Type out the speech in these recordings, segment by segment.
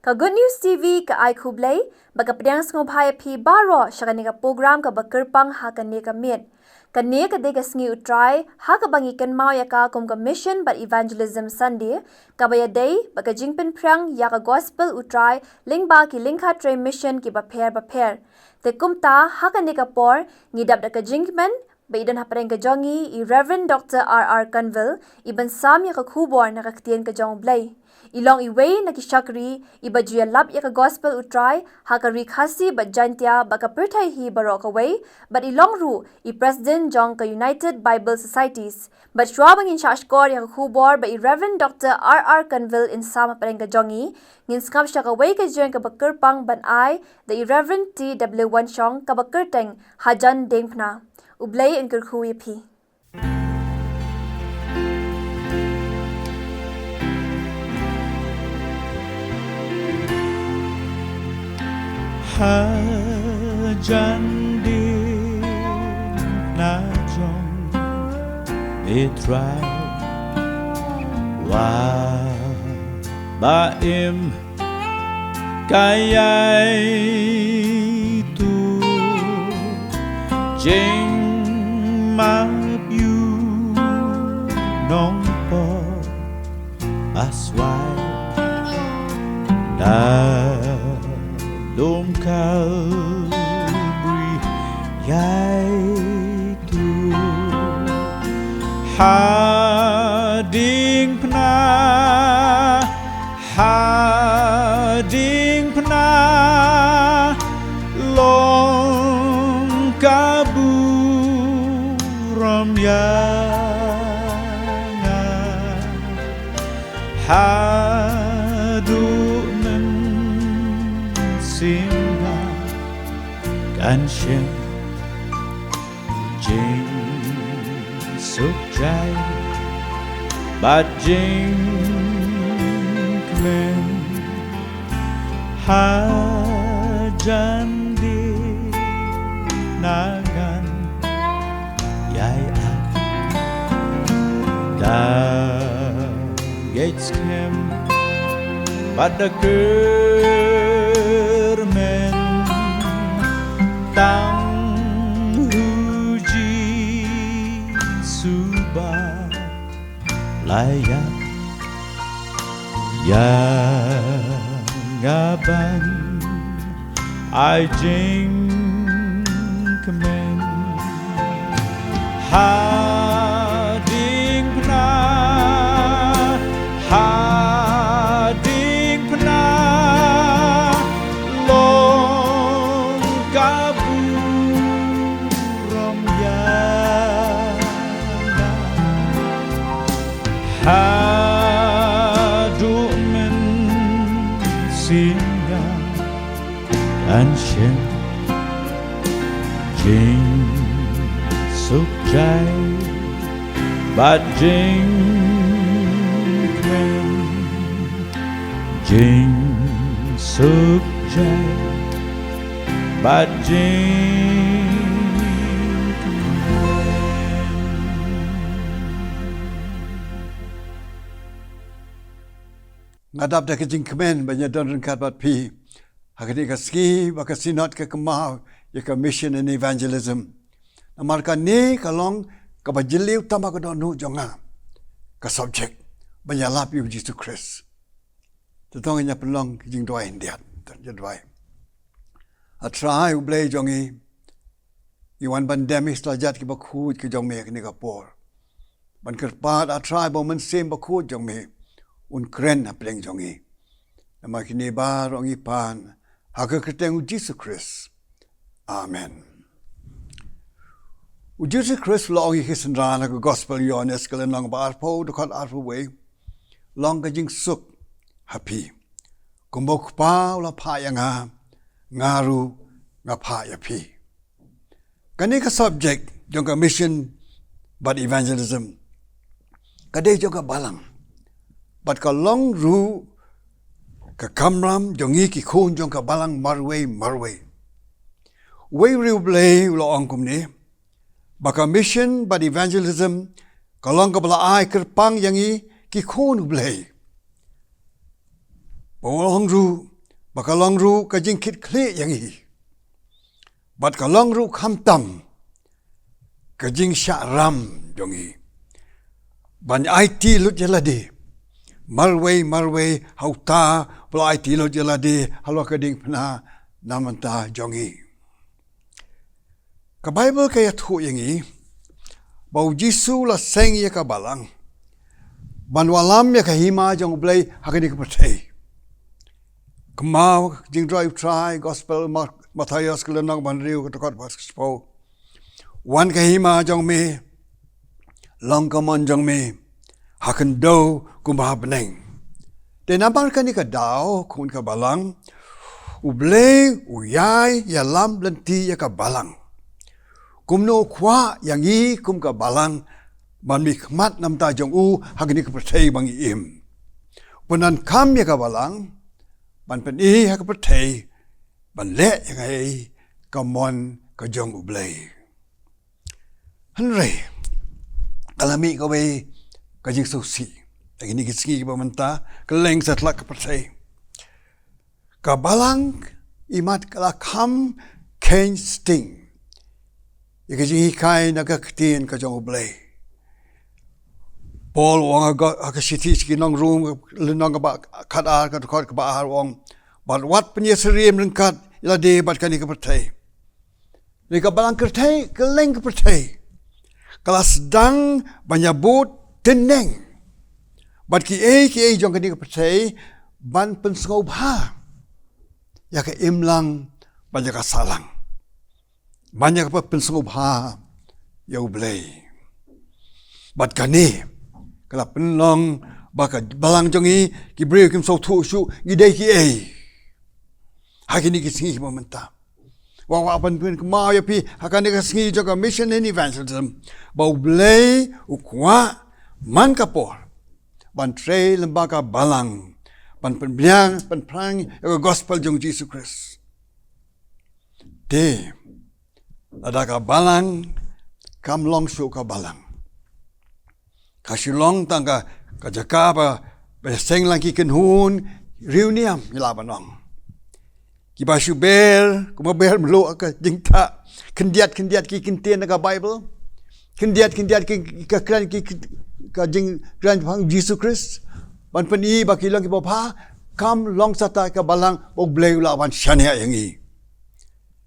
ka Good News TV ka ai khublei baga pdang sngophai phi baro shakani ka program ka bakirpang ha ka ne ka mit kane ka de ka sngi utrai ha ka bangi kan mau ya ka kom ka mission but evangelism Sunday ka baya day baga jingpen prang ya ka gospel utrai lingba ki lingkha train mission ki ba pher te kumta ha ka ne ka por ngidap da ka jingmen Baidan hapareng ka jongi i Reverend Dr. R.R. Canville iban sam ya ka khubor na kaktian ka jong blay. Ilong iway na kishakri iba juya lab ya ka gospel utray ha ka rikhasi ba jantia ba ka pertay hi barok away but ilong ru i President Jong ka United Bible Societies but shwabang in shashkor ya ka khubor ba i Reverend Dr. R.R. Canville in sam hapareng ka jongi ngin skam siya ka way ka juyan ka bakirpang ban ay da i Reverend T.W. Wanshong ka bakirteng hajan dengpna. Ublay ang kurkuya pi. Hajan din na jong itry wa baim kayay tu jing mabiu nong po aswai na dom kalbri yai tu hading pna long kabu Yanga hadu men singa kanshin jing suk jai but jing kmen hajan di nagan yai gates came but the kermen tang huji suba layak ya ngaban I jing kemen hading pna long kabu rom yana hadu men singa anshin jing suk jai but jing Jing suk jai but jing ngadap da ke jing kemen banya don kat bat pi hakani ka ski ba ka sinot ka kemau ya ka mission and evangelism namar ka ni kalong ka bajiliu tama ka don nu jonga ka subject banya lap yu Jesus Christ Tutong nya pelong jing doi indiat je doi a try u blay jongi iwan pandemic slajat ki bakhu ki jong me ni ka por ban ker pat a try bo men sem bakhu jong me un kren a pleng jongi nama kini ba rong ipan ha ka keteng Jesus Christ amen u Jesus Christ long hi hisan ka gospel yones kalen long ba po do kan arfu way long ka jing suk happy kumbok pa ula pa nga ngaru nga pa ya pi kani ka subject jong ka mission but evangelism kade jong ka balang but ka long ru ka kamram jongi ki khun jong ka balang marwe we ru blay lo angkum ni baka mission but evangelism ka long ka bala ai kerpang yangi ki khun blay Bawang ru bakalong ru ka jing kit kle yang hi bat kalong ru kham tam ka jing sha ram dong hi ban IT lut jeladi marway hauta pla IT lut jeladi halo ka ding phna namanta jong hi ka Bible ka ya thu yang hi bau Jisu la seng ya ka balang ban walam ya ka hima jong blai hakani ka pathai Kamau jing drive try gospel Matthias kelenang ban riu ka takot pas spo wan ka hima jong me long kamon jong me hakan do kumba beneng de nabar ka ni ka dao kun ka balang uble uyai ya lam lenti ya ka balang kumno kwa yang i kum ka balang ban mi khmat nam ta jong u hakani ka pathai bang im punan kam ya ka balang ban pen i ha ka pathai ban le yang ai ka mon ka jong u blai han re kalami ka we ka jing so si agini ki ski ba manta ka leng sat lak ka pathai ka balang imat kala kham ken sting ikaji kai na ka ktin ka jong u blai Paul wong aga city ski nong room nong ba khada ka khot ka ba wong but what penyesrim lengkat ila de bat kani ka pertai ni ka balang kertai ka leng ka pertai kelas dang banyabut teneng bat ki e jong kani ka pertai ban pensngau bha ya ka imlang banyak ka salang banyak ka pensngau bha ya ublei bat kani kala penlong baka balang jongi ki breu kim so thu shu gi dei ki ei hakini ki singi momenta wa pan pun ma ya pi hakani ka singi joka mission and evangelism ba blei ukwa man ka por ban tre lembaka balang ban penbiang pan prang ya gospel jong Jesus Christ de ada ka balang kam long shu ka balang Kasilong tangga kajakapa beseng lagi kenhun reuniam ilabanong. Kibasu bel kumabel melo ka jingta kendiat ki kintien ka Bible. Kendiat ki ka kran ki ka jing kran phang Jesus Christ. Ban pani bakilong ki bapa kam long sata ka balang og bleu lawan shania yangi.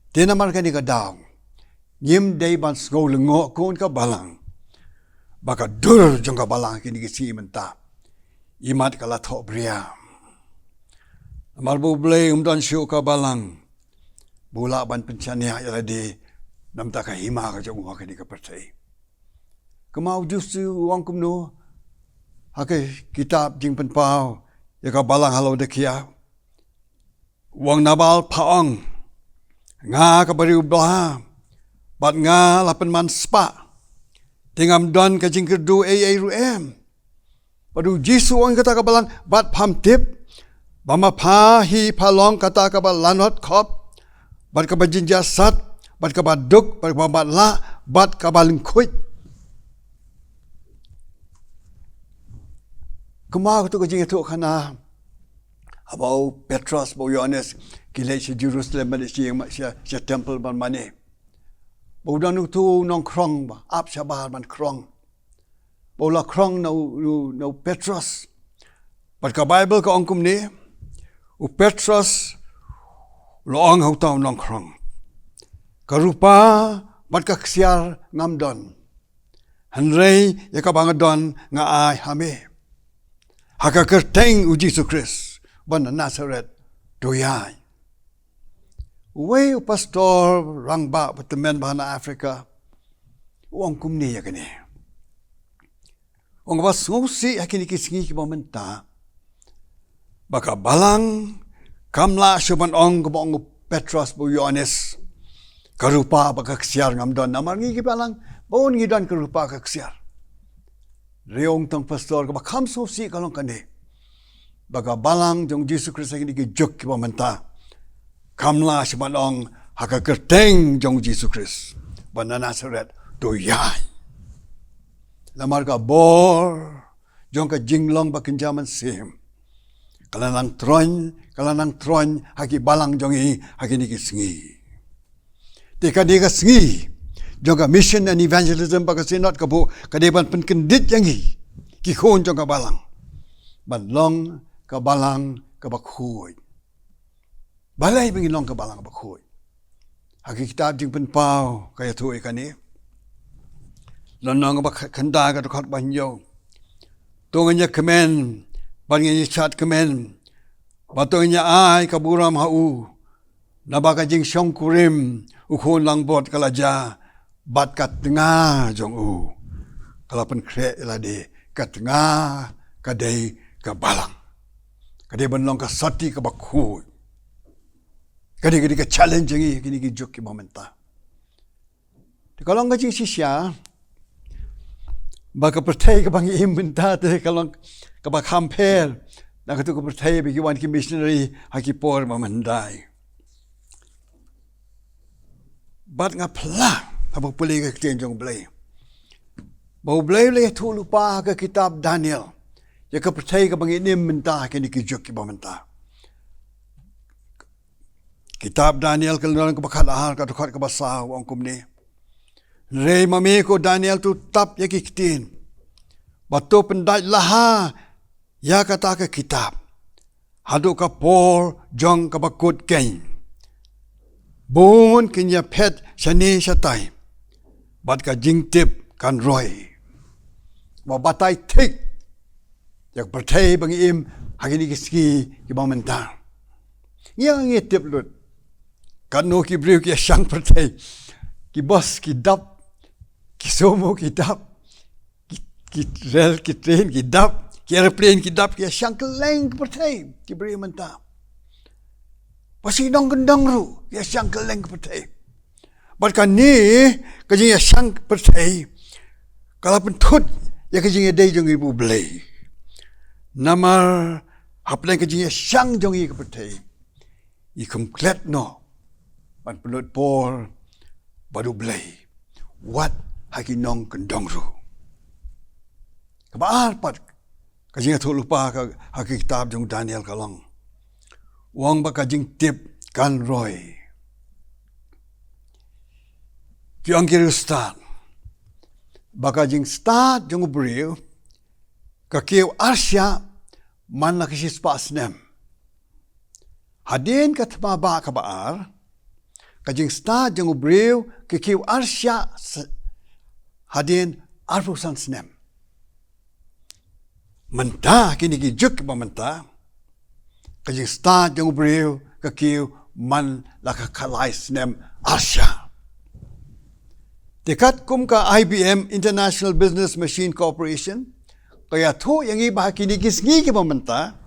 Tena mar ka ni ka daw. Yim day ban ngol ngo kon ka balang. Baka dur jong ka balang kini kisi menta imat kala tho bria amal bu blei dan syu ka balang bula ban pencania ya de nam ta ka hima ka jong ka ni ka pertai kemau justu wang kumno hake kitab jing pen pau ya ka balang halo de kia wang nabal paong nga ka bariu blah bat nga lapen man spa Tingam don ka jing kerdu ru Padu Jisu ang kata ka balang bat pam tip bama pa hi palong kata ka balanot kop bat ka bajinja sat bat ka baduk bat ka batla bat ka balingkuit Kumau tu ka jing tu kana abau Petros bo Yohanes kilai si Jerusalem man si temple ban mane Baudan tu nong krong ba ap shabar man krong Bola krong no Petros But ka Bible ka ongkum ni u Petros loong hau tau nong krong Karupa bat ka ksiar ngamdon Hanrei ya ka bangadon nga ai hame Haka kerteng u Jesus Christ ban Nazareth doyai Uwe pastor rangba petemen bahana Afrika uang kumni ya kene. Uang bas ngusi hakini kisingi ki momenta. Baka balang kamla syuban ong kebong Petros bu Yohanes karupa baka ksiar ngamdon namar ngi ki balang bon ngi dan karupa ka ksiar. Reong tong pastor ka bakam sosi kalong kane. Baka balang jong Jesus Christ hakini ki jok ki momenta. Kamla simanong haka kerteng jong Jesus Christ bana Nazareth doyai lamar ka bor jong ka jinglong ba kinjaman sim kalalang tron kalanang tron haki balang jongi haki ni sengi. Teka dia sengi jonga mission and evangelism bagasinot kabu kadeban penkendit yangi ki khon jonga balang. Ban long ka balang ka bakhui. Balai bingin long ka balang ka bakhui. Haki kitab jing pen pau kaya tu ikani. Lonong ka kanda ka tukhat banyo. Tunganya kemen, bangnya chat kemen. Batungnya ai kaburam hau. Nabaka jing syong kurim ukhon lang bot kalaja bat kat tengah jong u. Kalapan kre ilade kat tengah kadai ka balang. Kadai benlong ka sati ka bakhui. Kadai ka challenge ngi kini ki juk ki momenta. Kalau ngajing sisya baka pertai ka bangi imbenta te kalau ka bak hampel na ka tu ka pertai bagi wan ki missionary haki por mamandai. Bat nga pla habang puli ka kitian jong blay. Bau blay le tu lupa ka kitab Daniel. Ya ka pertai ka bangi imbenta kini ki juk ki momenta. Kitab Daniel kalau ka bakat ahar ka tukhat ka basa wang kumni. Rei mami ko Daniel tu tap ya kikitin. Batu pendaj laha ya kata ke kitab. Hadu ka por jong ka bakut ken. Bon kinya pet shani shatai. Bat ka jingtip kan roy. Wa batai tik. Yak pertai bang im hagini kiski ki momenta. Yang ngitip lut. Kan no ki briu ki syang pertai. Ki bos ki dap ki somo ki dap ki rel ki train ki dap ki airplane ki dap ki syangkeleng pertai ki beri menta pasi dong gendang ru ki syangkeleng pertai barkan ni kajing ya syang pertai kalau pentut ya kajing ya dai jong ibu belai namar haplen kajing ya syang jong i pertai i komplet no ban pelut por baru belai wat haki nong kendong ru. Kabar pat kajing tu lupa ka haki kitab jong Daniel kalong. Wang ba kajing tip kan roy. Kiang kiri start. Ba kajing start jong beriu ka kiu Asia man la kisi spas nem. Hadin ka tma ba kabar kajing start jong beriu ka kiu Asia hadin arfusan snem. Menta kini ki juk mamenta. Kajing start jong beriu kakiu man laka kalai snem Asia. Dekat kum ka IBM International Business Machine Corporation. Kaya tu yang iba kini kisngi ki mamenta.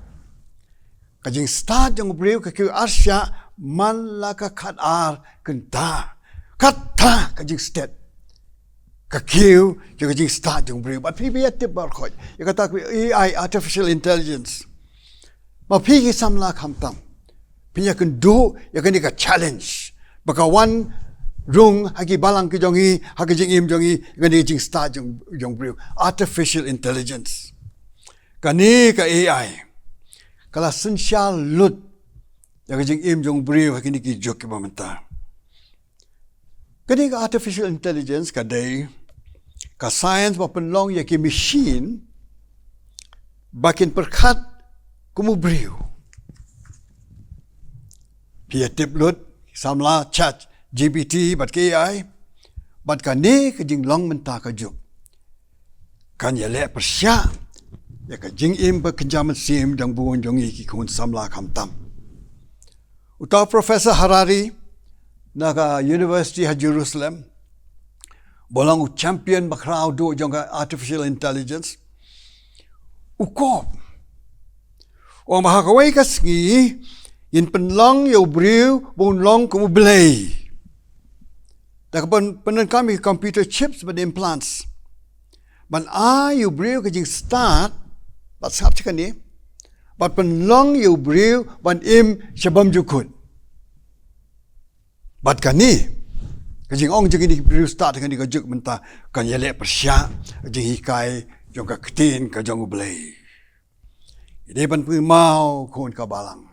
Kajing start jong beriu kakiu Asia man laka kadar kenta. Kata kajing state. Kakiu, juga jing start jong beriu. But people yet tip barkoi. You kata AI, artificial intelligence. Ma pigi samla kamtam. Pinya kan do, ya kan ika challenge. Baka one rung haki balang ki jongi, haki jing im jongi, kan ika jing start jong beriu. Artificial intelligence. Kani ka AI. Kala sensyal lut, ya kan jing im jong beriu haki niki jok ki bamenta. Kani ka artificial intelligence kadai ka science ba penlong ya ki machine bakin perkat kumubriu. Pia tiplut samla chat GPT bat AI bat kani ka jing long menta ka juk. Kan ya le persya ya ka jing im ba kenjaman sim jang buon jongi ki kun samla kamtam. Uta Professor Harari naga University of Jerusalem bolang champion bakrau do jongga artificial intelligence ukop o mahakawai kasngi in penlong yo briu bon long kumu belay tak penen kami computer chips but implants ban yo briu ka jing start bat sap chakani bat penlong yo briu ban im shabam jukut bat kani kajing ong jeng ini beriu start dengan di juk mentah kan yelek persya jeng hikai jong ka ketin ka jong belai ide ban pu mau kon ka balang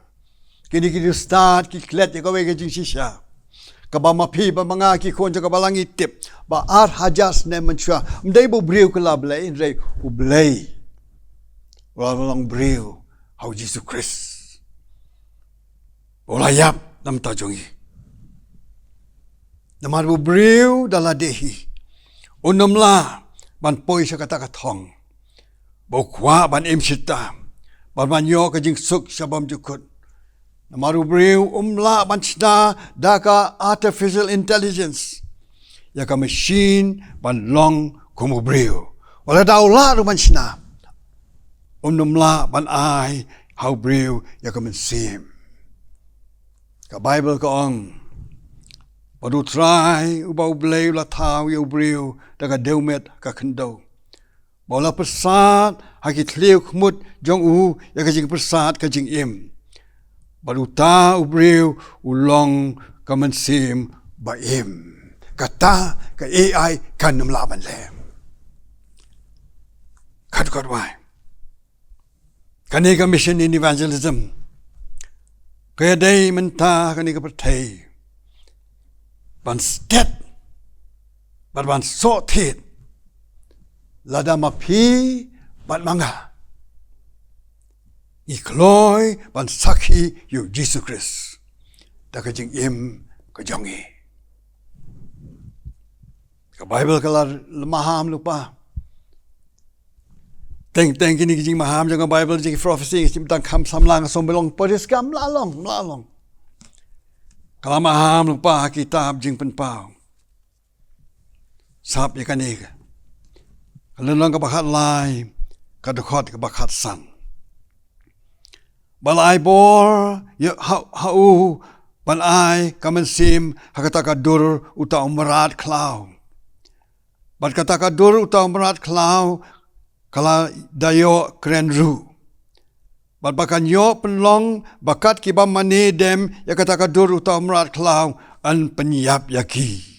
Kini start ki klet ya kawe ke jing shisha. Kaba mapi ba mga ki kon ka balangi tip ba ar hajas ne menchua mdai bo briu kala blai rei u blai wala long briu hau Jesus Christ ola yap nam ta jongi namar bo briu dala dehi unam la ban poi sa kata kathong bo kwa ban im sita ban yo ka jing suk sabam jukut Namaru briu umla banchna daka artificial intelligence. Yaka machine ban long kumu briu. Wala daula ru banchna. Umnumla ban ai how briu yaka mensim. Ka Bible ka ong. Padu try ubau bleu la tau yu briu daka deumet ka kendo. Bola persat hakit liu kmut jong u yaka jing persat ka jing im. Baru ta ubriu ulong kamansim baim. Kata ka AI kan namlaban lem. Kat wai. Kani ka mission in evangelism. Kaya day menta kani ka pertai. Ban stet. Ban sotit. Lada mapi ban manga. Ikloi ban sakhi yu Jesus Christ. Daka jing im ka jongi. Ka Bible kala maham lupa. Teng kini jing maham jang Bible jing prophecy jing tang kam samlang som belong podis kam lalong. Kala maham lupa kitab jing penpau. Sap ya kanika. Kala lang ka bakat lai kadukot ka bakat san. Balai bor ya hau balai kamansim hakataka dur uta umrat klau. Bat kataka dur uta umrat klau kala dayo krenru. Bat bakan yo penlong bakat kibam mani dem ya kataka dur uta umrat klau an penyap yaki.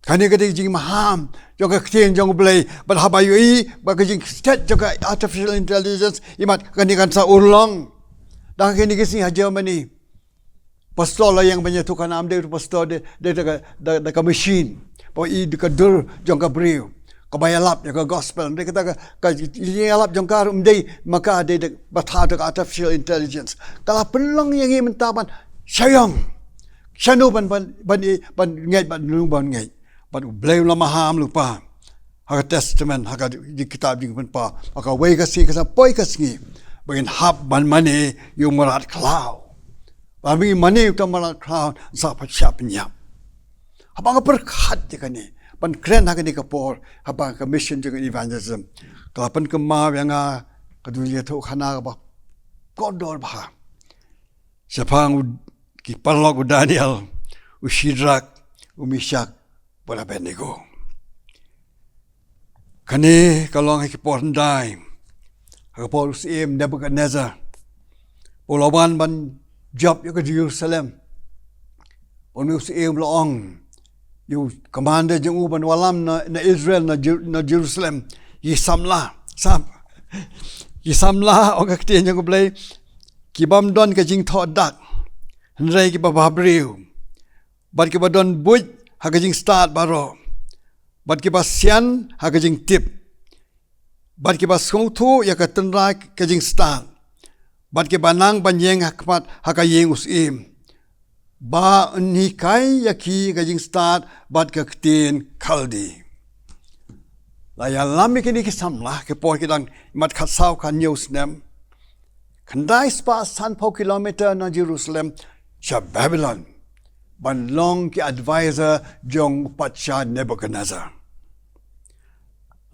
Kani kadi jing maham joka ktien jong blai bat habayui ba jing stat joka artificial intelligence imat kani kan sa urlong dah kini kisi ha Germany pastor la yang banyak tukang am de pastor de ka machine po I de ka dur jong ka briu ka bayalap ya ka gospel de kata ka yalap jong ka umdei maka de batha de artificial intelligence kala pelong yang I mentaban sayang sanu ban ngai ban nu ban ngai But blame la maham lupa. Haka testament haka di kitab jing penpa. Haka way kasi kasa poi kasi. Bagin hap ban mani yung marat klau. Bami mani yung marat klau sa pasyap niya. Habang perkat di kani. Pan kren haka ni kapor. Habang ka mission jing evangelism. Kalapan kemaw yang kadulia tu kana ba. Kodor ba. Siapang kiparlog Daniel. Ushidrak. Umishak. Wala Abednego. Kani kalong hikipor ndai. Hakapor usim Nebuchadnezzar. Ulawan ban job yung ka Jerusalem. Onu usim laong. Yung commander yung uban walam na Israel na Jerusalem. Yisamla. Yisamla o kaktiyan yung kablay. Kibam don ka jing thodak. Henry kibababriw. Bad kibadon buj. Hagajing start baro. Bad kiba sian hagajing tip. Bad kiba skongtu ya katenra kajing start. Bad kiba nang banyeng hakmat hakayeng usim. Ba nikai yaki kajing start bad kaktin kaldi. Laya lami kini kisamlah ke por kidang mat khasaw kan news nem. Kandai spa 100 kilometer na Jerusalem sa Babylon. Ban long ki advisor jong Pacha Nebuchadnezzar.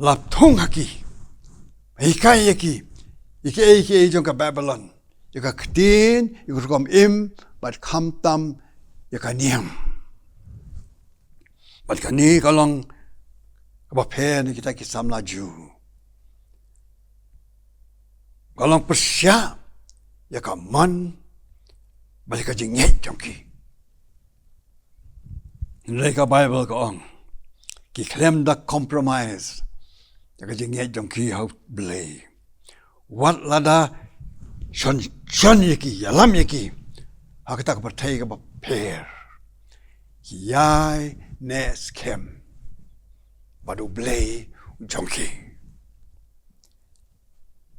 Lap thong haki. Hikai yaki. Iki jong ka Babylon. Yaka ktin, yaka kom im, bat kamtam, yaka niam. Bat kani kalong kabapen kita kisam laju. Kalong persya, yaka man, balik ka jingit jong ki. Mereka Bible ko ang kiklem da compromise. Jaka jingit jong ki hau blay. Wat lada Shon yaki, yalam yaki. Hakata ka pertai ka pair. Yai nes kem. Badu blay jonki.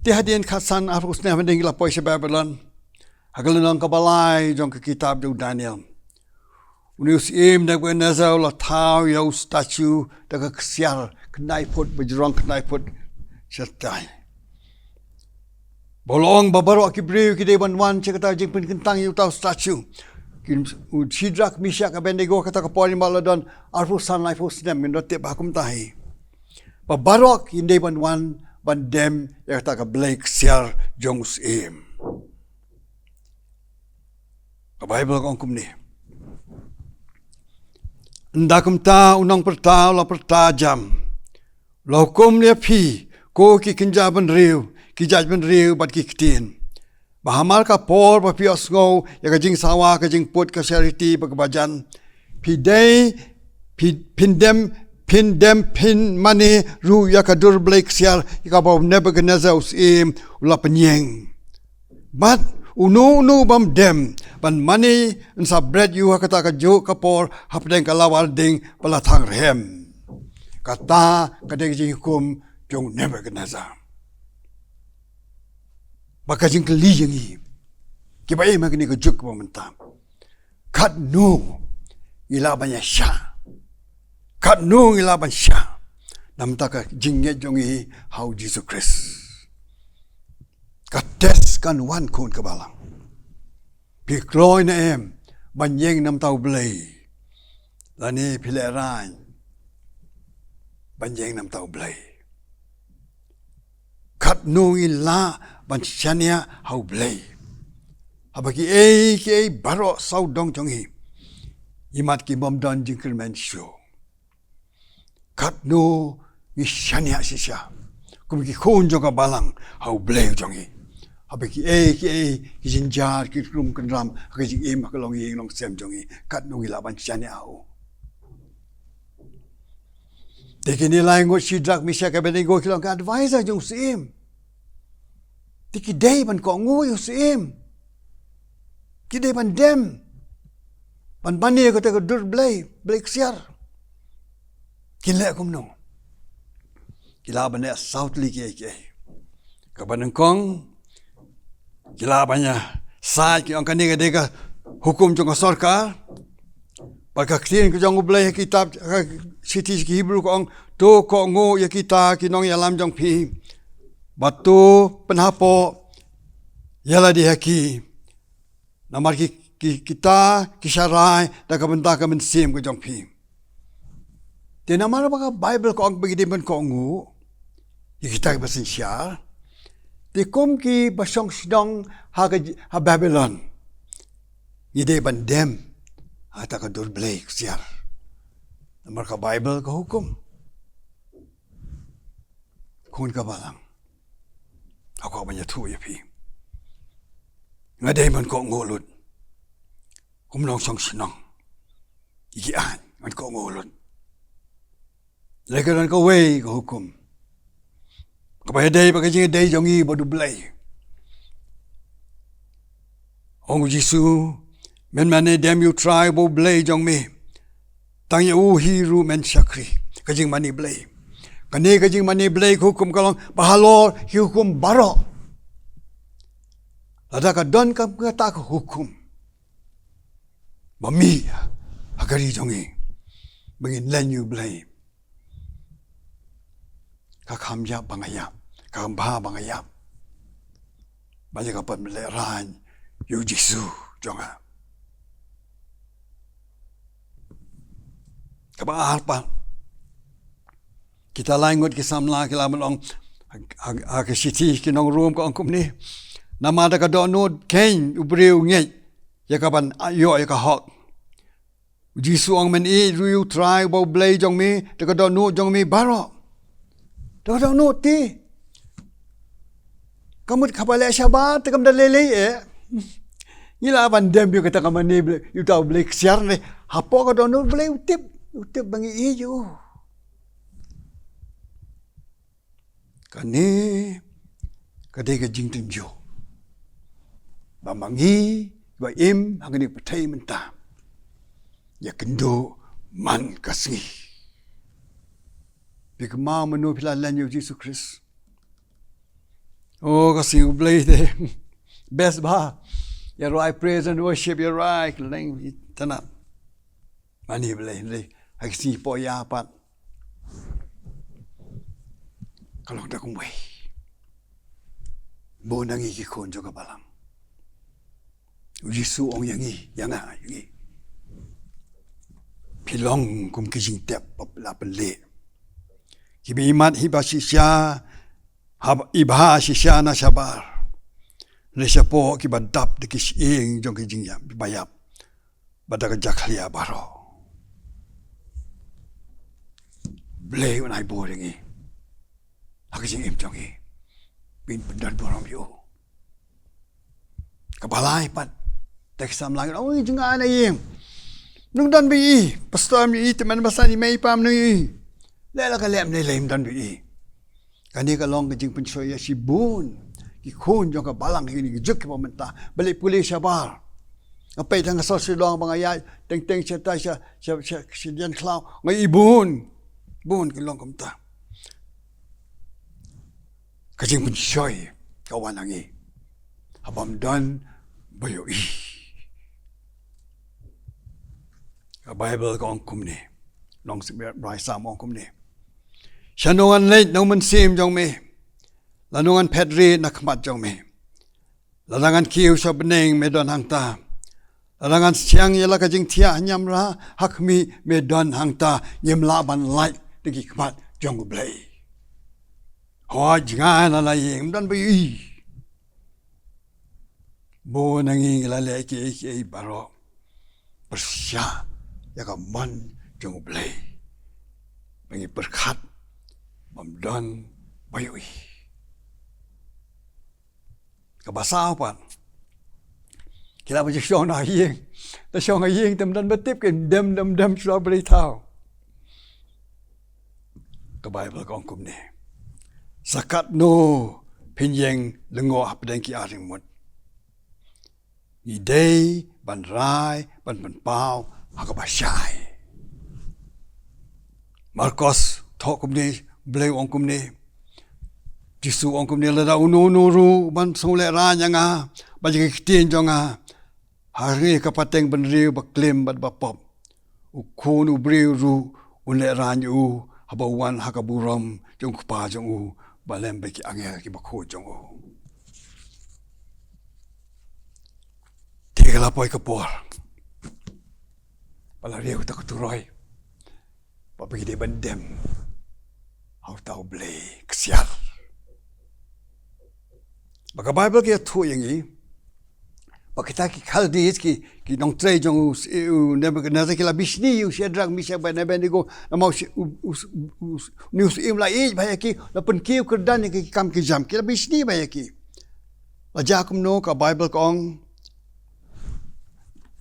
Di hadian khasan arus ne mending la poise Babylon. Hagalan ka balay jong ka kitab do Daniel. Unius im na gwenazaw la tao yaw statue daga ksyar knai put bajrong knai put syatai. Bolong babaro akibriu ki deban wan cekata jing pin kentang yu tau statue. Kin Sidrak Mishak Abednego kata ka poli maladon arfusan life usnem min rote bakum tahi. Babarok in deban wan bandem ya kata ka Blake siar jongus im. Ka Bible kong kumni. Ndakum ta unang pertau la pertajam. La hukum lia pi ko ki kinjaban riu, ki judgment riu bat ki kitin. Bahamal ka por pa pios ngo ya ka jing sawa ka jing put ka charity pagbajan. Pi day pindem pin mani ru ya ka dur blake sial ya ka baw Nebuchadnezzar usim ula penyeng. But unu bam dem ban mani en sa bread you kata ka jo kapor hapdeng ka lawal ding palathang rehem kata kadeng ji hukum jong Nebuchadnezzar baka jing kli jingi ki bai magni ka juk mo mentam kat nu ila banya sha kat nu ila ban sha nam ta ka jingye jongi how Jesus Christ kates kan wan kun ka balang pi kloi na em ban yeng nam tau blei lani pile ran ban yeng nam tau blei kat nu ila ban chania hau blei abaki ki baro sau dong jongi imat ki mom don jingkir men show kat nu ni chania sisha kum ki khun jonga balang hau blei jongi abeki ki jinjar ki rum kan ram ka jing em ka long yeng long sem jongi kat nu ila ban chani au dekini lai ngo Sidrak Mishak Abednego ki long advisor jong sim tiki day ban ko ngu yu sim ki day ban dem ban bani ko te ko dur blay siar kin le kum no kila ban south li ki ka ban kong kila banyak sai ki angka ni dega hukum jong sarkar baka klien ki jong blai kitab city ki Hebrew ko ang to ko ngo ya kita ki nong yalam jong pi batu penhapo yala di haki namar ki kita ki syarai da ka benta ka men sim ko jong pi te namar baka Bible ko ang bagi ben ko ngo ya kita ka basin syar di kum ki basong sidong ha Babylon. Ide bandem ata ka dur blake siar. Namar ka Bible ka hukum. Kun ka balang. Ako banya tu ya pi. Ngade man ko ngolud. Kum nong song sinong. Iki an man ko ngolud. Legaran ka way ka hukum. Kapaya day pagkajing day jongi bodu blay. Ong Jisu men mane dem you try bo blay jong me. Tang yu hiru men sakri kajing mani blay. Kani kajing mani blay hukum kalong bahalo hukum baro. Lada ka don ka kata ka hukum. Mami agari jongi bangin len you blay. Kakamya bangayap. Kakambha bangayap. Banyak kapan meleran. Yu Jisu. Jonga. Kabang pa. Kita langot kisamla kilaman ong akasiti kinong room ko ang kumni. Namada ka doonod ken ubriw ngay. Yakapan ayo yakahok. Jisu ang mani ruyu try bo blay jong mi. Taka doonod jong mi baro. Taka doonod ti. Kamut kapala syabat takam dalele Ngila bandem yu kata kamani yu tau blek siar ne hapo ka dono blek utip bangi iyo. Kani kadai ka jing tunjo. Bamangi, ba im, hangani patay menta. Ya kendo man kasngi. Bigma manu pilalan yu Jesus Christ. Oh, kasi ublay de. Best ba? You're right, praise and worship, you're right. Lang tanap. Mani blay, hagsi po yapat. Kalau dah kumai. Bo nangi kikon juga balang. Ujisu ong yangi, yanga yangi. Pilong kum kijing tep la pele. Kibi imat hiba sisya, ibha sisya na sabar. Resya po kibadap de kising jong kijing yam bayap. Badak jaklia baro. Blay unai bo yangi. Hakijing im jong i. Bin pendan borom yo. Kabalai pat. Tek sam lang. Oi jenga na yim. Nung dan bi. Pastor mi teman basani mai pam ni. Lela ka lem ni lem dan bi. Kani ka long kijing pensoya si bun. Ki khon jong ka balang ni juk pa menta. Balik pulis sabar. Apa tang so si long bang ayat teng cerita si jan klau ngai ibun. Bun ki long kamta. Kajing pensoy kawan angi. Abam dan bayo i. Bible ko ang kumni. Long rai sam ang kumni. Shanongan late no man sim jong me. Lanungan pedri nakmat jong me. Lalangan kiu sa beneng me don hangta. Lalangan siang yala kajing tia nyamra hakmi me don hangta nyem laban light tigi kmat jong blay. Hoa jangan ala yeng dan bayi. Bo nanging lale ke baro. Bersya ya ka man jong blay. Bangi berkat mamdan bayi. Kabasa apa? Kila ba syong na yeng. Ta syong yeng tam dan betip ke dem sura blay tau. Ka Bible kong kum ni. Sakat no pinyeng lengo apdeng ki aring mut. Idei ban rai ban pau hakabasyai. Marcos tokum ni bleu ongkum ni. Jisu ongkum ni lada unu ban sole ranya nga bajik kitin jonga. Hari kapateng ban riu baklim bat bapop. Ukun ubriu ru unle ranyu habawan hakaburam jong kupa jong u. Balem beki angel ki bakho jong o. Tigala poi kapor. Pala riu ta kuturoy. Papagi de bandem. Hau tau blay kesial. Baka Bible ki tu yang i. Pakita ki khaldi ki nong trei jong u Nebuchadnezzar ki la bishni u Shadrach Meshach Abednego na mau news im la ej bayaki la pen kiu kerdan ki kam ki jam ki la bishni bayaki la jakum no ka Bible kong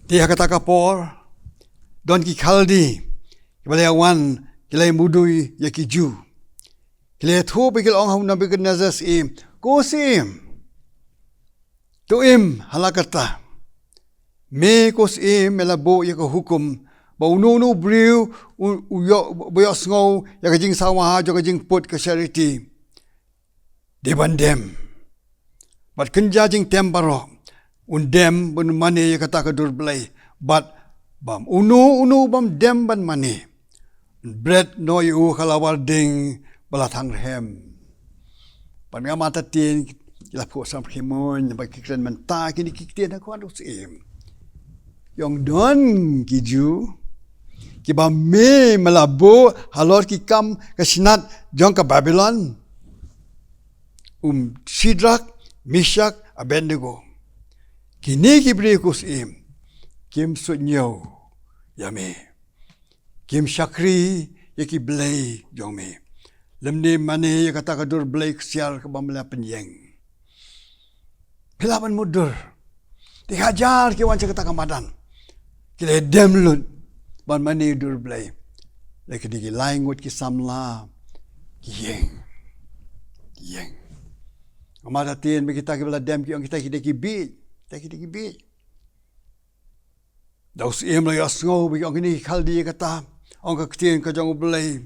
dia kata kapor don ki khaldi ki balawan ki la mudui yaki ju ki la thu bi ki ong hum Nebuchadnezzar im ko sim tu im halakata. Me kos melabo ya hukum. Ba unu briu boyo sngo ya jing sawa jo jing put ka charity. De bandem. But kenja jing tembaro. Undem bun mane ya kata ka durblay. But bam unu bam dem ban mane. Bread no yu kalawal ding balatang hem. Pan nga mata tin la po sam khimon ba kikren man ta kini kikten ko anu sim yong don kiju ki ba me malabo halor ki kam kasinat jong ka Babylon Shadrach Meshach Abednego kini ki bre ko sim kim sunyo yame kim shakri yaki blay jong me lemne mane kata kadur blay sial ka bamla penyeng Pilaban mudur. Dihajar ki wan kata kamadan. Kile demlun. Ban mani dur blay. Leki digi laingut ki samla. Yeng. Amada tin kita ki bala dem ki ang kita ki deki bi. Take it be. Those emlay asngo bi ang ni khaldi kata ang kaktin ka jang ublay.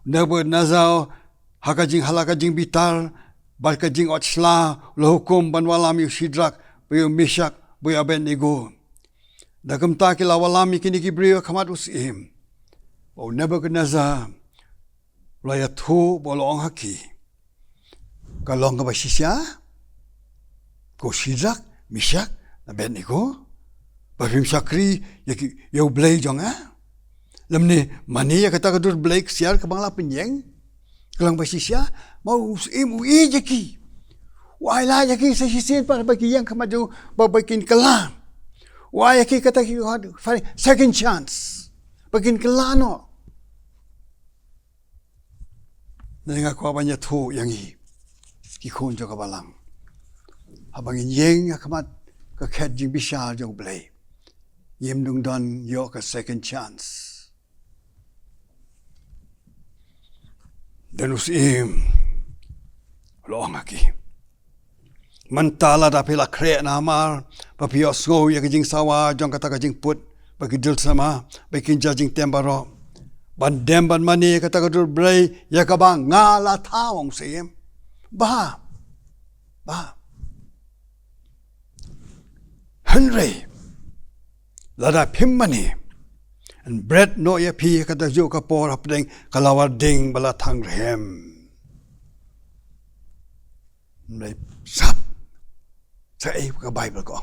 Never nazao hakajing halakajing bitar balkajing otsla lohukum banwalami Shidrak buyo Mishak buyo Abednego. Dagam ta kilawalami kinikibriyo kamat usim. O Nebuchadnezzar layathu bolong haki. Kalong ka ba siya? Ko Shidrak, Mishak, Abednego? Bahim Sakri, yaw blay jong Lamni, mani ya kata kadur blay siar kabang lapin yang. Kalang ba siya? Mau usim ui jaki. Wai la jaki sa sisin para bagi yang kamadu babakin kalam. Wai jaki kata second chance. Bakin kalano. Nanga ko abanya thu yang i. Kikon jo kabalang. Habang yang kamat kaket jing bisal jong blay. Yem dung don yo ka second chance. Dan usim loong aki. Mantala da pila kre na amar papio ngo ya jing sawa jong kata jing put bagi dul sama bagi jing tembaro ban dem ban mani kata dul bray ya ka bang ngala tawong sim ba Henry lada pim mani and bread no ya pi kata jo ka por apdeng kalawar ding bala thang rem nei sap sa ka Bible ko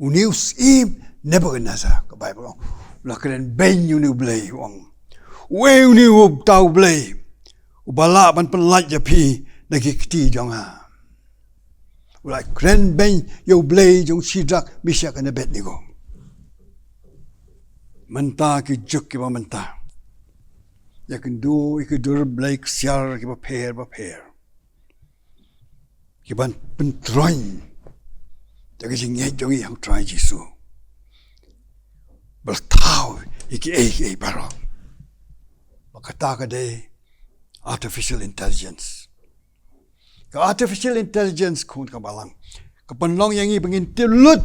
unius im Nebuchadnezzar ka Bible ko la kren ben you new blay wong we new tau blay ubala ban penlat ya pi nagikti jong la kren ben yo blay jong Shidrak Mishak and Abednego Menta ki juk ki ba menta. Ya kan do dur blake siar ki ba pair. Ki ban pentroin. Jadi sing ngai jongi yang try Jesu. Bertau iki baro. Makata ka de artificial intelligence. Ka artificial intelligence kun ka balang. Ka panlong yang i bengin tilut.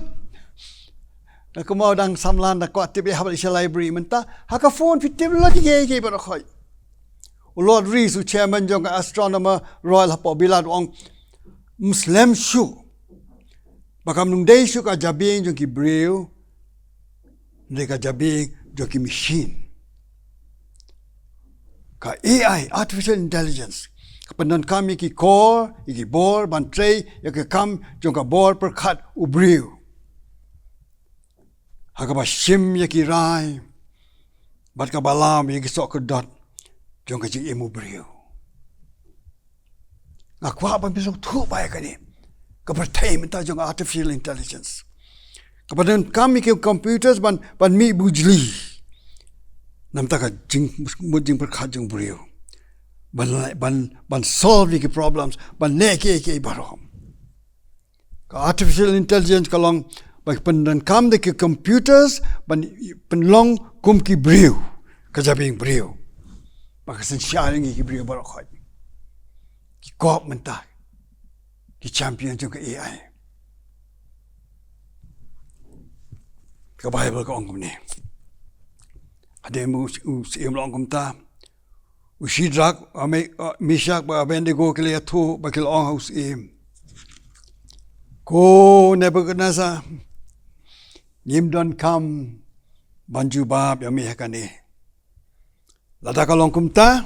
Nak mau dang samlan nak kuat tiba habis library mentah haka phone fitim lagi ye berakhoi. Lord Rees chairman jong astronomer Royal Hapo Bilad ong Muslim shu. Bakam nung day shu ka jabing jong ki braille. Ndai ka jabing jong ki machine. Ka AI artificial intelligence. Kapandan kami ki core, iki bor ban tray ya ka kam jong ka bor per khat u braille. Hakaba shim yaki rai, bat ka balam yaki sok ke dot, jong ka jing imu beriu. Ngakwa apa besok tu baik kani, kapertai minta jong artificial intelligence. Kapadan kami ke computers ban mi bujli, namta ka jing mujing perkat jong beriu. Ban solve yaki problems, ban neki yaki barom. Ka artificial intelligence kalong Bagi pendan kam de ke computers penlong kum ki brio kajabing brio bagi sen sharing ki brio barakhoi ki kop mentah ki champion jong ke AI ka Bible ko ongum ni ade mu sim long kum ta Shidrak Mishak ba Abednego ke le thu ba ke ong house im ko Nebuchadnezzar Nim don kam banju bab ya mehakane. Lada kalong kumta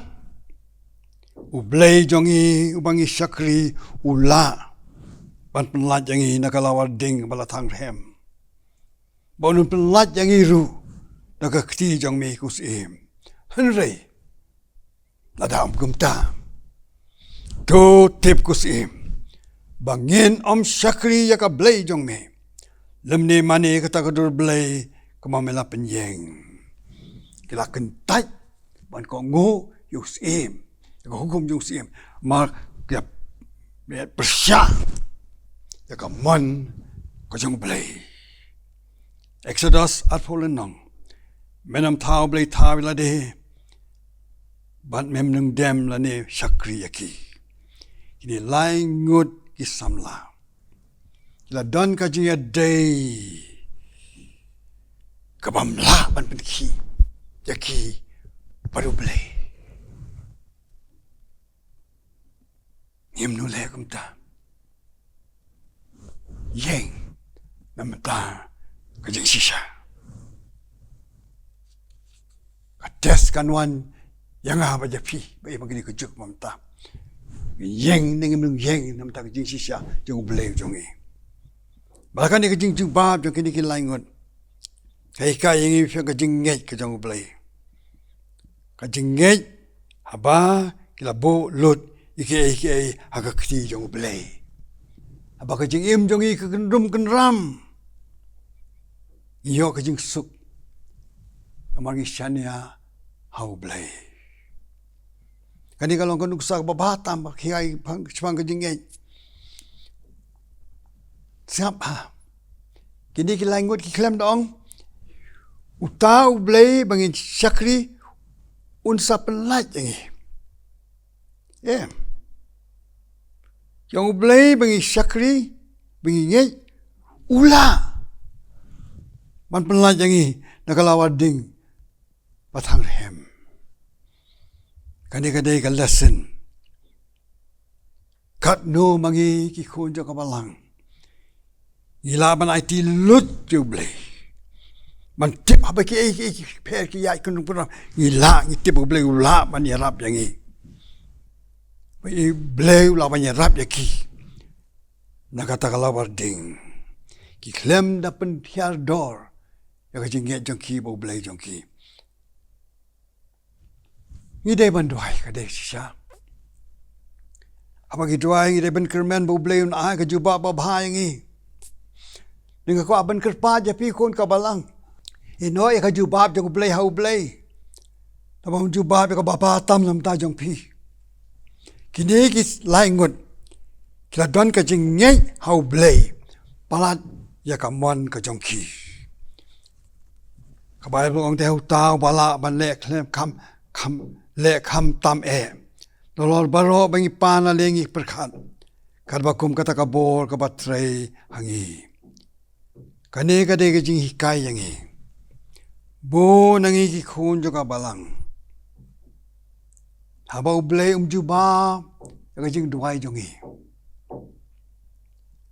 ublay jongi ubangi Sakri ula ban penlat jangi nakalawar ding balathang rem. Bonun penlat jangi ru nakakti jong me kusim. Henry lada kumta to tip kusim. Bangin Sakri ya ka blay jong me. Lemni mani kata kadur blay kamamela penyeng. Kila kentai ban ko ngo yusim. Ko hukum yusim. Mar kia bersya. Ya ka man ko jong blay. Exodus at polenong. Menam tau blay tau la de. Ban mem nung dem la ne Sakri yaki. Ini lain ngut ki samla. la don ka jing ya day ka bam la ban pen ki ya ki paru blay yem nu le kum ta yeng nam ta ka jing shisha ka test kan wan yang ha ba ja phi ba ma ki ka juk mam ta yeng ning nung yeng nam ta ka jing shisha jong blay jong e bahkan ni ka jing jing ba jong ki lai ngot kai ka yeng i ka jing ngai ka jong blay ka jing ngai haba kila bo lot ike ha ka kti jong blay haba ka jing im jong i ka kan ram yo ka jing suk kamar ngi shania hau blay kani kalong kan uksa ba batam ba khiai phang chwang ka jing ngai siap ha kini ki langut ki klem dong utau blay bangin syakri unsa penlat yang yang blay bangin syakri bangin ngai ula man penlat yang nakalawading patang rehem kadai ka lesson kat no mangi ki khon jo kabalang ilaban IT lut jo blay man tip apa ki per ki yai kun pura ila ni tip blay ula man yarap yang i blay ula man yarap ya ki nakata kalawar ding ki klem da pen tiar dor ya ka jing jong ki bo blay jong ki ni dai ban duai ka dai shisha apa ki duai ni dai ban kermen bo blay un a ka juba ba bha yang i ninga ko aban kerpa ja pi kon ka balang ino ya ka jubab jong blay hau blay tabang jubab ka bapa tam lam ta jong pi kini ki lai ngut kila don ka jing nyai hau blay palat ya ka mon ka jong ki ka bai ong te hu ta bala ban le kham le kham tam dolor baro bangi pana lengi perkhan karba kum kata ka bor ka batrei hangi kane ka de ka jing hikai yangi bo nangi ki khun jo ka balang haba blay juba ka jing duai jongi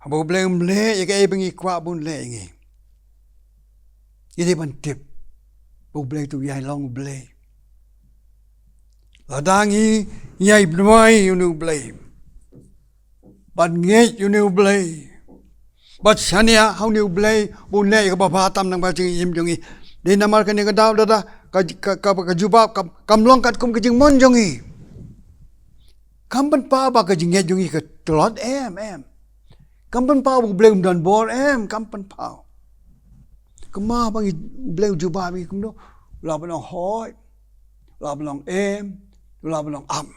haba blay le ya ka bangi kwa bun le ngi ide ban tip bo blay tu yai long blay ladangi yai blai you blay ban nge you blay bat shania how new blay bun le ka ba tam nang ba jing im jongi de namar ka ni ka daw da ka jubab kam long kat kum ka jing mon jongi kam ban pa ba ka jing nge jongi ka tlot kam ban pa bu blay dan bor kam ban pa kama bang blay jubab ki kum do la ban hoi la ban la ban am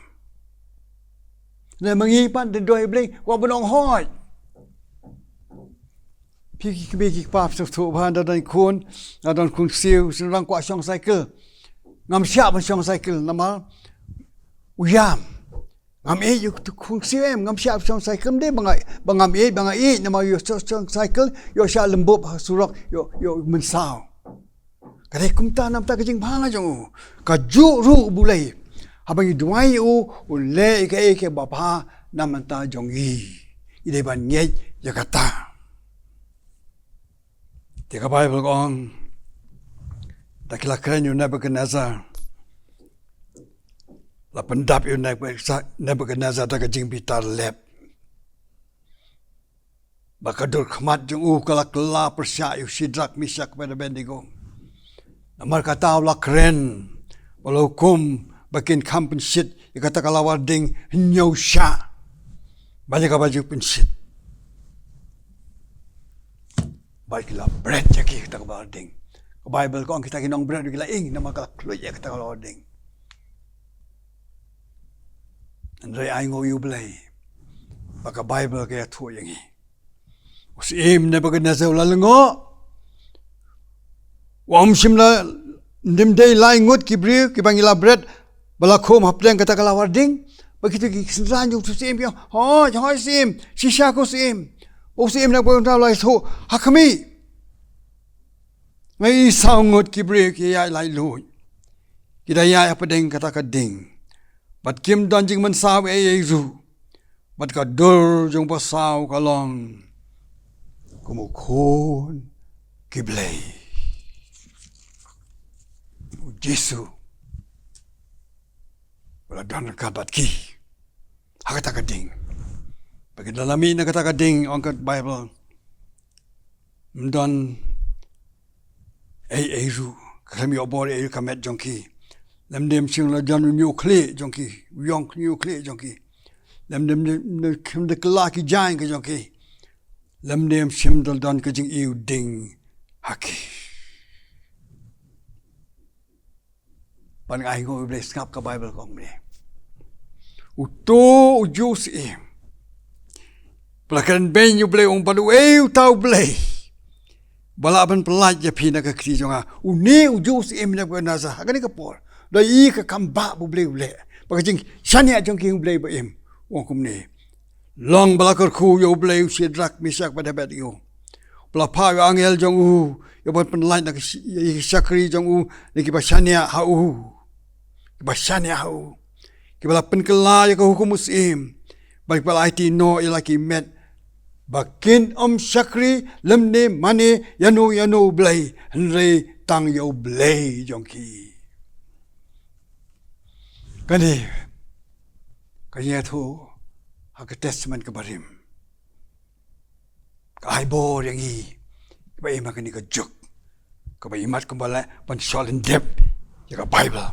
ne mangi pan de doi blay wa ban hoiพี่คิดกี่ป้าสุดทุบานดันคุณดันคุณซิวสิรังกว่าช่องไซเคิลงามชาบนช่องไซเคิลนั่นมาอุยามงามอยู่คุณซิวงามชาบช่องไซเคิลได้บางงามนั่นมาอยู่ช่องไซเคิลอยู่ชาลมบุบสุรกอยู่มันสาวก็ได้คุ้มตาน้ำตากระจิงพางจังก็จูรูบุเลยหาบังดวายอุเล่เกบ่พาน้ำมันตาจงอีได้บันเงยยกตาที่ข้าพเจ้าบอกแต่กิลเครนอยู่ในบุกนาซาและปันดับอยู่ในบุกนาซาแต่ก็จิงพิตาเล็บบักดูขมัดจงกลักลาประชาอยู่สิดรักมิชักเป็นเบนดิโกน้ำมันกระตาวลักเครนบลูคุมบักินคำเป็นสิทธิ์อีกตะกลาวดิงเหนียวชาบรรยากาศเป็นสิทธิ์baiklah bread jaki kita ke balding. Ke Bible ko ang kita kinong bread kita ing na makakluy kita ke balding. Andai ay ngoyu blay. Baka Bible kaya tu yang i. Usim na baga na sa ulalungo. Wam simla ndimday laingot kibriw kibangila bread balakom hapdeng kata kalawarding. Begitu ki senran yung sim yo. Hoy sim. Sisha ko sim. Usim nak pun tahu lai so hakami. Ngai sao ngot ki break ya lai lui. Kita ya apa deng kata ka ding. Bat kim don jing man sao ru. Bat ka dur jong pa sao ka long. Kumu khôn ki blei. Jesu. Wala don ka bat ki. Hakata ka ding. Bagi dalami na kata ka ding angkat Bible. Mdon ru. Kami obor kamet jongki. Lam dem sing la jan nuclear jongki. Yong nuclear jongki. Lam dem kim de klaki jain ka jongki. Lam dem sim dal don ka jing iu ding haki. Pan ai go ble skap ka Bible kong ni. Uto ujus Pelakan ben you ble ong padu tau ble. Balaban pelaj ya pina ka kri jonga. Uni ujus na ka nasa. Agani ka por. Da I ka kamba bu ble ble. Pakajing shania jong ki ble ba wong kum ni. Long balakar khu yo ble Shadrach Meshach pada bet yo. Pela pa yo angel jong yo ban pelaj na Sakri jong ni ki ba shania ha Ki ba shania ha Ki bala penkela ya ka hukum musim. Baik pala IT no ilaki met. Bakin Sakri lemne mane yano blay henry tang yo blay jongki. Kani kanya tu hak testament ke barim. Kai bor yang ba makan ni ka juk. Ka ba imat kembala pan solen dep ya ka Bible.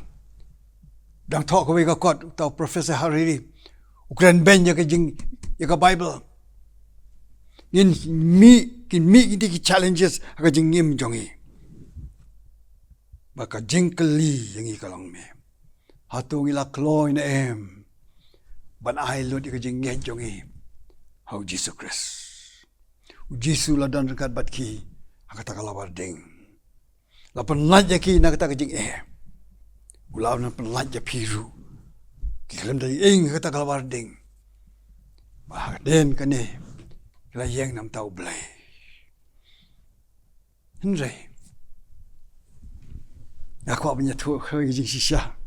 Dang talk away ka kot tau Professor Hariri. Ukran ben ya ka jing ya ka Bible. Kin mi ki challenges aga jing ngim jongi. Maka jingkeli yang I kalong me. Hatu ngila kloy na Ban ai lo di ka jing ngej jongi. Hau Jesus Christ. Jesu la dan rekat bat ki akata kalawar ding. La penlaj ki na kata ka jing Ulaw na penlaj piru. Ki kalam dari kata kalawar ding. Bah den kane la yang nam tau blay. Henry. Aku punya tu khơi jing sisa.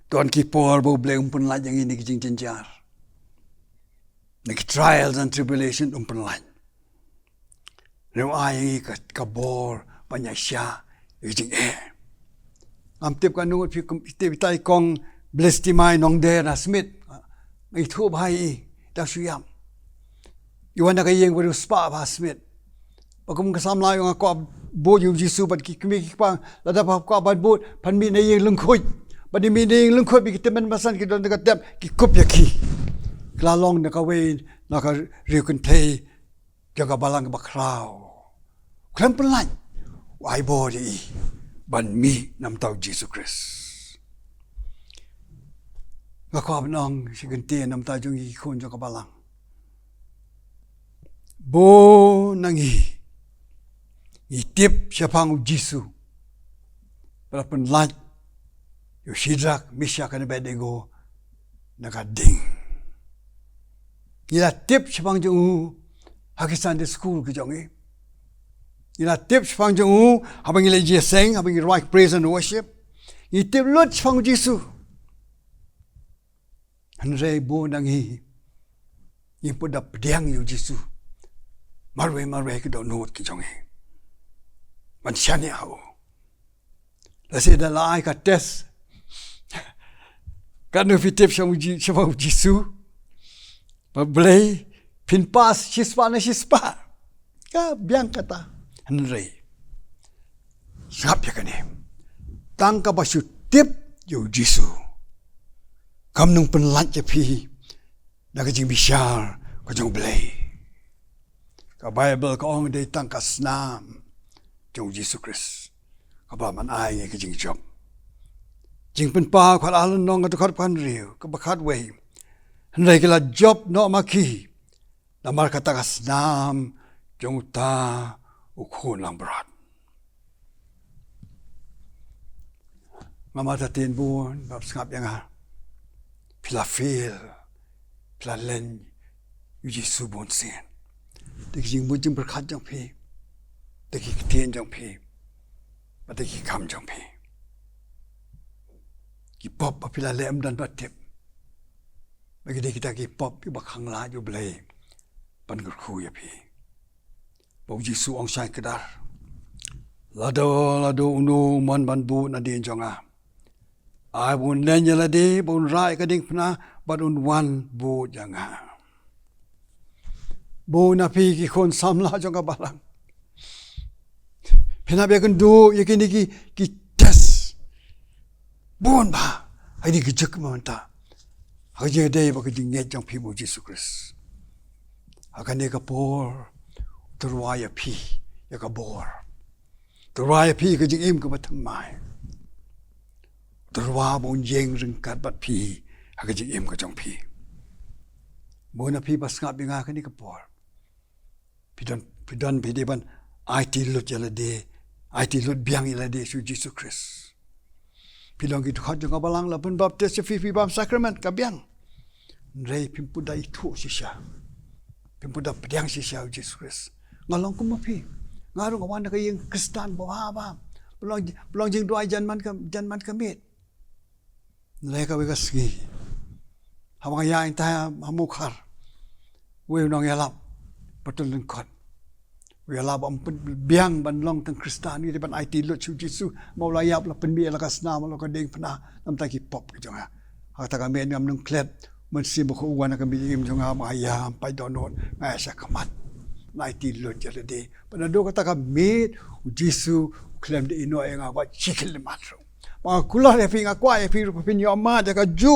Tuan ki por bo blay umpun la yang ini jing jenjar. Nek trials and tribulation umpun la. Reu ai ka bor banyak sya jing am tip kan nungut pi tip tai kong bless mai nong der na smith. Ngai thu bai ta suyam. Iwan nak yang baru spa Smith. Bagum kasam layu ngako bo yu Jesu bat ki kmi ki pang lada pa ko bat bo pan mi na yang lengkhoi. Bat mi na yang lengkhoi bi temen masan ki don dekat tap ki kup ya ki. Klalong na ka we na ka riu kun thei jaga balang ba krau. Klam pelai. Wai bo di ban mi nam tau Jesus Christ. Ngako nong si genti nam ta jong ki khon jaga balang. Bo nangi itip siapang Jesu pada penlaj yo Shadrach Meshach and Abednego nakading ila tip siapang jong haki Sunday school ke jong ila tip siapang jong habang ila jeseng habang right praise and worship itip lot siapang Jesu hanre bo nangi ipoda pediang yo Jesu marwe ke don't know what ki jong man shani hau la se da lai ka test kan no fitip shang Jesu pa blay pin pas shispa ka biang kata henry sap ya kane tang ka basu tip yo Jesu kam nung penlat ya pi na ka jing bishar ka jong blay ka Bible ka ong day tangkas nam jong Jesus Christ ka ba man ai nge ka jing job jing pen pa ka alan nong ka khat pan riu ka bakat we handai ka job no maki na mar ka takas nam jong ta ukhon lang brat mama ta tin buon bab skap yang pila feel pila len Yesus bon sen. Te ki jing mu jing berkat jong pi. Te ki tien jong pi. Ba te ki kam jong pi. Ki pop pa pila lem dan batip. Bagi dia kita ki pop pi bakang la ju blai. Pan gerku ya pi. Bau Yesus ong sai kedar. Lado unu man ban bu na din jonga. Ai bun len yala de bun rai ka ding pna ban un wan bu janga. Bu na pi ki kon samla jonga balang. Pena be kan du yakini ki tes. Bun ba. Ai di ki jek manta. Ai je de ba ki ding nget jong pi bu Jesus Christ. Akan ne ka por terwaya pi ya ka bor. Terwaya pi ka jing im ka batang mai. Terwa bon jeng ring kat bat pi ka jing im ka jong pi. Bona pi bas ngap binga ka ni ka por. Pidan pi de ban IT lut yala de IT lut biang yala de su Jesus Christ. Pilong ki khat jong balang la pun baptis fi bam sacrament ka biang. Rei pimpudai thu sisha. Pimpuda pedang sisha Jesus Christ. Ngalong ku ma pi. Ngarung awan ka yung Kristan bawa ba. Belong jing doai janman ka mit. Nalai ka wika sgi. Habang yain tayo hamukhar. Weu nong yalap. Patun lengkot. Yalap ang biang banlong tang Kristan. Ini ban IT lot su Jesu. Mau layap la penbi la kasna. Mau ka ding pena. Nam ta ki pop ki jonga. Hata ka men ngam nung klet. Man si buku uwan ka bi im jonga ma ya pai donon. Ngai sa kamat. IT lot jala de. Panado kata ka mit Jesu klaim de ino ay nga wat chikil matro. Mga kula le fi nga kwa e fi ru pin yo ma de ka ju.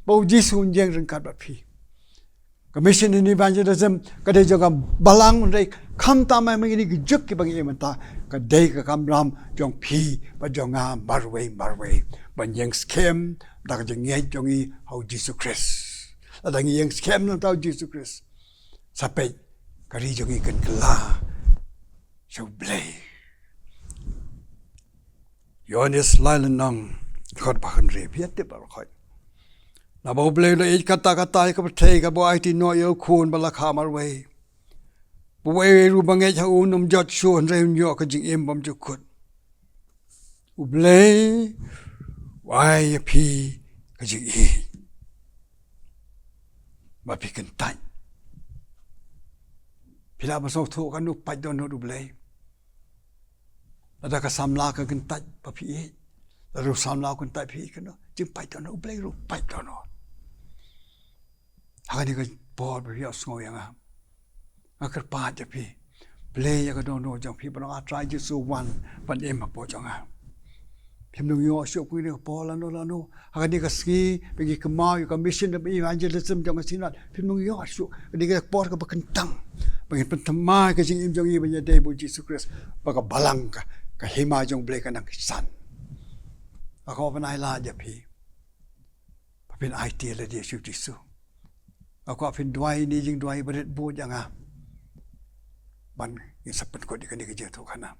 Bau Jesu njeng ring kat ba fi. Ka mission in evangelism ka de joga balang rei kham ta mai mi ni juk ki bang e mata ka de ka kam ram jong fi ba jonga marway ban jeng scam da ka jeng ngai jongi how Jesus Christ. Da ngi jeng scam na tau Jesus Christ. Sampai kari jongi kan kela so blay Yohanes lailan nang khot bahan re piat te bar khoi na bo blay lo e kata ka thei ka bo IT no yo khun bala kha mar we bo we ru bangai cha unum jot shon re nyo ka jing em bam ju khut u blay wai pi ka jing e ba pi kan tai Pila masuk tu kan nu pai don nu blai. Ada ka samla ka kan tai pa pi. Ada samla kan tai pi kan jing pai don nu blai ru pai don nu. Haga ni ka por bi ya sngo yang a. Akar pa ja pi. Blai ya ka don nu jong pi ba try ju su wan pan em ma po jong a. Phim nu yo sio ku ni po la no. Haga ni ka ski bi ka ma yu ka mission of evangelism jong a sinat. Phim nu yo sio ni ka por ka ba kentang. Bagi pentemai ke jing im jong i banya dai bu Jesus Christ baka balang ka hima jong blai ka nang san. Ako panai la ja pi. Papin IT la dia su Jesu. Ako apin duai ni jing duai berit bu janga. Ban ni sapen ko di kan di ke tu kana.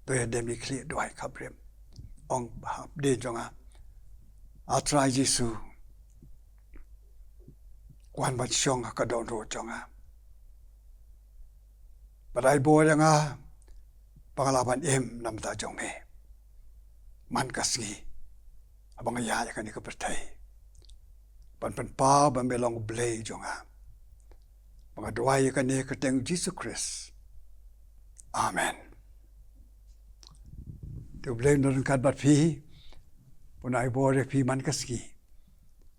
To ya dem ni kli duai kabrem. Ong bahap de jonga. Atrai Jesu. Kwan bat syong ka don ro jonga. Padai bo nga pangalaban em nam ta jong me man kasgi abang ya kan ni ka pertai pan pa ban belong blay jonga mga duai kan ni ka teng Jesus Christ amen tu blay non kat bat phi punai bo re phi man kasgi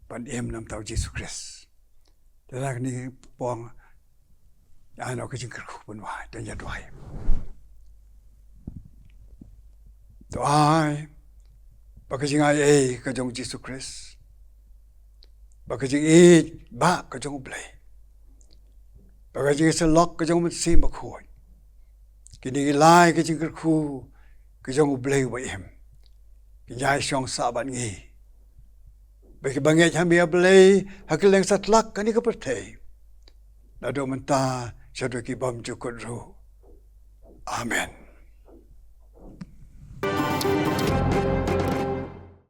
pan em nam ta Jesus Christ ta ni pong ai nó cái chuyện cực bên ngoài trên nhà đoài bà cái chuyện ai cái trong Jesus Christ bà cái chuyện ai ba cái trong blay bà cái chuyện sẽ lock cái trong mình sim bạc hồi cái này lai cái chuyện cực cái trong blay vậy em cái nhai song sa bạn nghỉ bởi cái bằng nghe tham gia blay hay cái lên sát lắc cái này có thể là đồ mình ta sẽ được kỳ bom cho con ru. Amen.